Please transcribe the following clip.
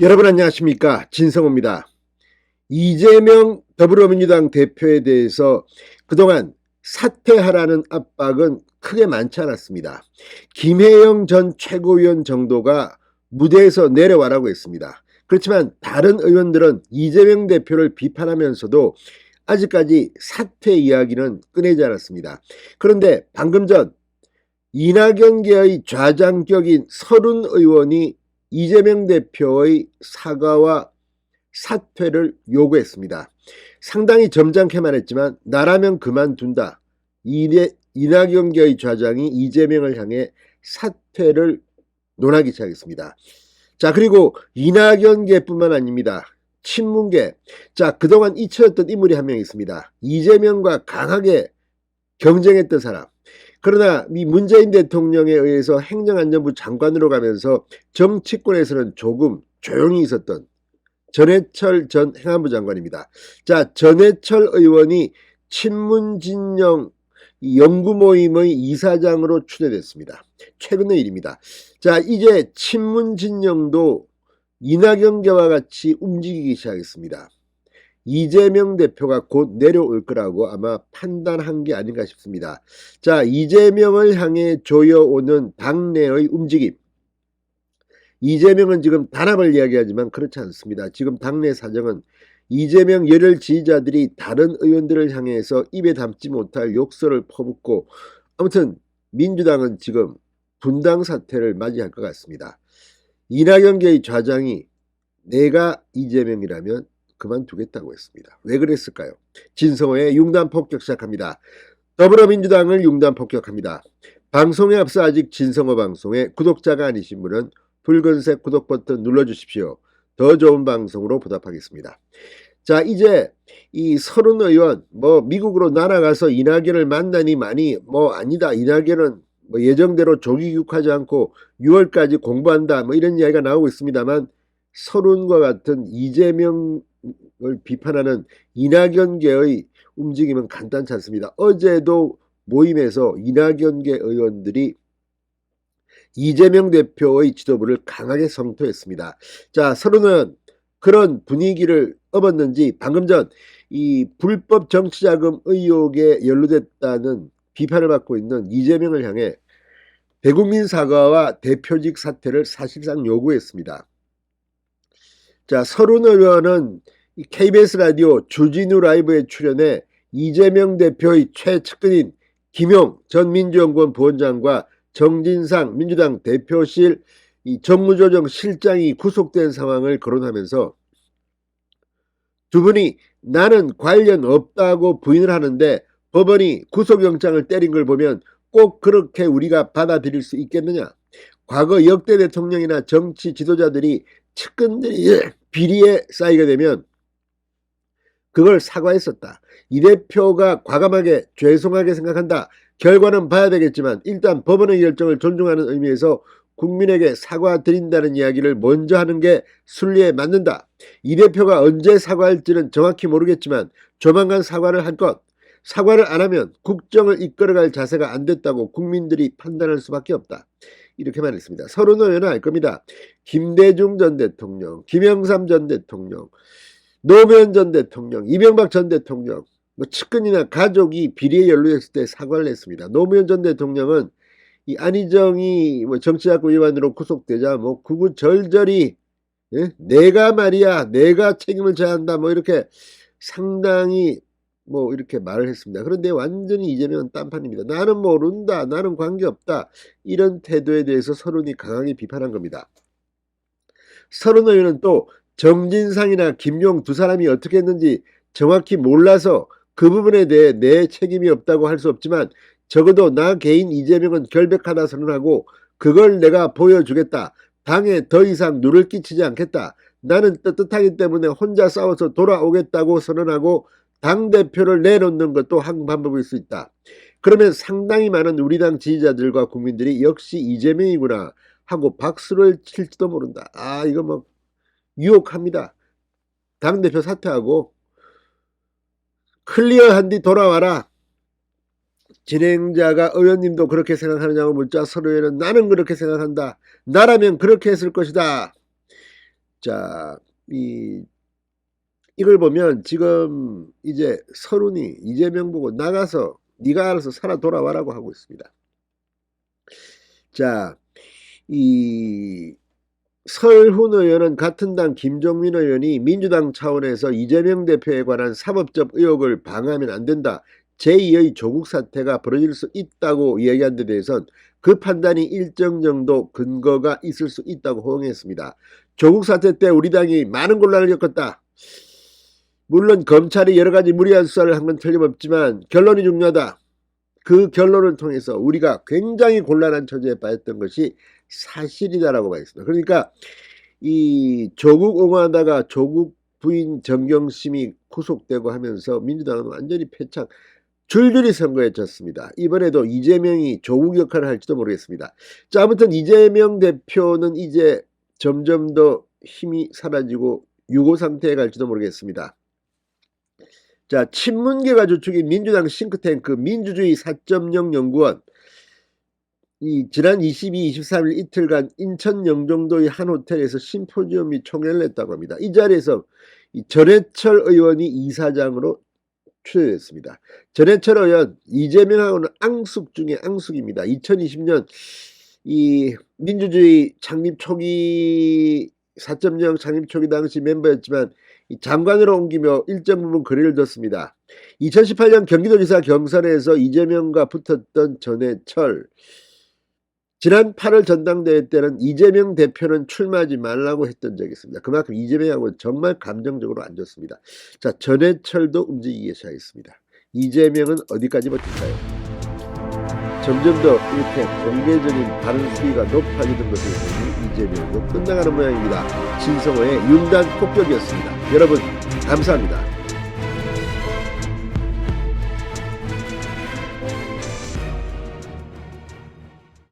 여러분 안녕하십니까, 진성호입니다. 이재명 더불어민주당 대표에 대해서 그동안 사퇴하라는 압박은 크게 많지 않았습니다. 김혜영 전 최고위원 정도가 무대에서 내려와라고 했습니다. 그렇지만 다른 의원들은 이재명 대표를 비판하면서도 아직까지 사퇴 이야기는 꺼내지 않았습니다. 그런데 방금 전 이낙연계의 좌장격인 서른 의원이 이재명 대표의 사과와 사퇴를 요구했습니다. 상당히 점잖게 말했지만 나라면 그만둔다. 이낙연계의 좌장이 이재명을 향해 사퇴를 논하기 시작했습니다. 자, 그리고 이낙연계뿐만 아닙니다. 친문계. 자, 그동안 잊혀졌던 인물이 한 명 있습니다. 이재명과 강하게 경쟁했던 사람. 그러나 이 문재인 대통령에 의해서 행정안전부 장관으로 가면서 정치권에서는 조금 조용히 있었던 전해철 전 행안부 장관입니다. 자, 전해철 의원이 친문진영 연구모임의 이사장으로 추대됐습니다. 최근의 일입니다. 자, 이제 친문진영도 이낙연계와 같이 움직이기 시작했습니다. 이재명 대표가 곧 내려올 거라고 아마 판단한 게 아닌가 싶습니다. 자, 이재명을 향해 조여오는 당내의 움직임. 이재명은 지금 단합을 이야기하지만 그렇지 않습니다. 지금 당내 사정은 이재명 열혈 지지자들이 다른 의원들을 향해서 입에 담지 못할 욕설을 퍼붓고, 아무튼 민주당은 지금 분당 사태를 맞이할 것 같습니다. 이낙연계의 좌장이 내가 이재명이라면 그만두겠다고 했습니다. 왜 그랬을까요? 진성호의 융단 폭격 시작합니다. 더불어민주당을 융단 폭격합니다. 방송에 앞서 아직 진성호 방송에 구독자가 아니신 분은 붉은색 구독 버튼 눌러주십시오. 더 좋은 방송으로 보답하겠습니다. 자, 이제 이 서른 의원 미국으로 날아가서 이낙연을 만나니 많이 아니다. 이낙연은 예정대로 조기 귀국하지 않고 6월까지 공부한다. 이런 이야기가 나오고 있습니다만, 서른과 같은 이재명을 비판하는 이낙연계의 움직임은 간단치 않습니다. 어제도 모임에서 이낙연계 의원들이 이재명 대표의 지도부를 강하게 성토했습니다. 자, 서른은 그런 분위기를 업었는지 방금 전 이 불법 정치자금 의혹에 연루됐다는 비판을 받고 있는 이재명을 향해 대국민 사과와 대표직 사퇴를 사실상 요구했습니다. 자, 서른 의원은 KBS 라디오 주진우 라이브에 출연해 이재명 대표의 최측근인 김용 전 민주연구원 부원장과 정진상 민주당 대표실 정무조정 실장이 구속된 상황을 거론하면서 두 분이 나는 관련 없다고 부인을 하는데 법원이 구속영장을 때린 걸 보면 꼭 그렇게 우리가 받아들일 수 있겠느냐. 과거 역대 대통령이나 정치 지도자들이 측근들이 비리에 쌓이게 되면 그걸 사과했었다. 이 대표가 과감하게 죄송하게 생각한다. 결과는 봐야 되겠지만 일단 법원의 결정을 존중하는 의미에서 국민에게 사과드린다는 이야기를 먼저 하는 게 순리에 맞는다. 이 대표가 언제 사과할지는 정확히 모르겠지만 조만간 사과를 할 것. 사과를 안 하면 국정을 이끌어갈 자세가 안 됐다고 국민들이 판단할 수밖에 없다. 이렇게 말했습니다. 서른 의원은 알 겁니다. 김대중 전 대통령, 김영삼 전 대통령, 노무현 전 대통령, 이명박 전 대통령, 측근이나 가족이 비리에 연루했을 때 사과를 했습니다. 노무현 전 대통령은 이 안희정이 정치자금 위반으로 구속되자 구구절절히 내가 말이야, 내가 책임을 져야 한다, 이렇게 상당히 이렇게 말을 했습니다. 그런데 완전히 이재명은 딴판입니다. 나는 모른다, 나는 관계없다, 이런 태도에 대해서 서른이 강하게 비판한 겁니다. 서른 의원은 또 정진상이나 김용 두 사람이 어떻게 했는지 정확히 몰라서 그 부분에 대해 내 책임이 없다고 할 수 없지만 적어도 나 개인 이재명은 결백하다 선언하고 그걸 내가 보여주겠다. 당에 더 이상 누를 끼치지 않겠다. 나는 떳떳하기 때문에 혼자 싸워서 돌아오겠다고 선언하고 당대표를 내놓는 것도 한 방법일 수 있다. 그러면 상당히 많은 우리 당 지지자들과 국민들이 역시 이재명이구나 하고 박수를 칠지도 모른다. 아, 이거 유혹합니다. 당대표 사퇴하고 클리어한 뒤 돌아와라. 진행자가 의원님도 그렇게 생각하느냐고 묻자 서로에는 나는 그렇게 생각한다. 나라면 그렇게 했을 것이다. 자, 이걸 보면 지금 이제 서른이 이재명 보고 나가서 네가 알아서 살아 돌아와라고 하고 있습니다. 자, 설훈 의원은 같은 당 김종민 의원이 민주당 차원에서 이재명 대표에 관한 사법적 의혹을 방해하면 안 된다. 제2의 조국 사태가 벌어질 수 있다고 이야기한 데 대해선 그 판단이 일정 정도 근거가 있을 수 있다고 호응했습니다. 조국 사태 때 우리 당이 많은 곤란을 겪었다. 물론 검찰이 여러 가지 무리한 수사를 한 건 틀림없지만 결론이 중요하다. 그 결론을 통해서 우리가 굉장히 곤란한 처지에 빠졌던 것이 사실이다라고 말했습니다. 그러니까 이 조국 옹호하다가 조국 부인 정경심이 구속되고 하면서 민주당은 완전히 패착, 줄줄이 선거에 졌습니다. 이번에도 이재명이 조국 역할을 할지도 모르겠습니다. 자, 아무튼 이재명 대표는 이제 점점 더 힘이 사라지고 유고 상태에 갈지도 모르겠습니다. 자, 친문계가 주축인 민주당 싱크탱크 민주주의 4.0 연구원, 지난 22, 23일 이틀간 인천 영종도의 한 호텔에서 심포지엄 및 총회를 했다고 합니다. 이 자리에서 전해철 의원이 이사장으로 추천했습니다. 전해철 의원, 이재명하고는 앙숙 중에 앙숙입니다. 2020년 이 민주주의 창립 초기 4.0 창립 초기 당시 멤버였지만 장관으로 옮기며 일정 부분 거리를 뒀습니다. 2018년 경기도지사 경선에서 이재명과 붙었던 전해철, 지난 8월 전당대회 때는 이재명 대표는 출마하지 말라고 했던 적이 있습니다. 그만큼 이재명하고 정말 감정적으로 안 좋습니다. 자, 전해철도 움직이기 시작했습니다. 이재명은 어디까지 버틸까요? 점점 더 이렇게 공개적인 발언 수위가 높아지는 것을 보니 이재명도 끝나가는 모양입니다. 진성호의 융단 폭격이었습니다. 여러분 감사합니다.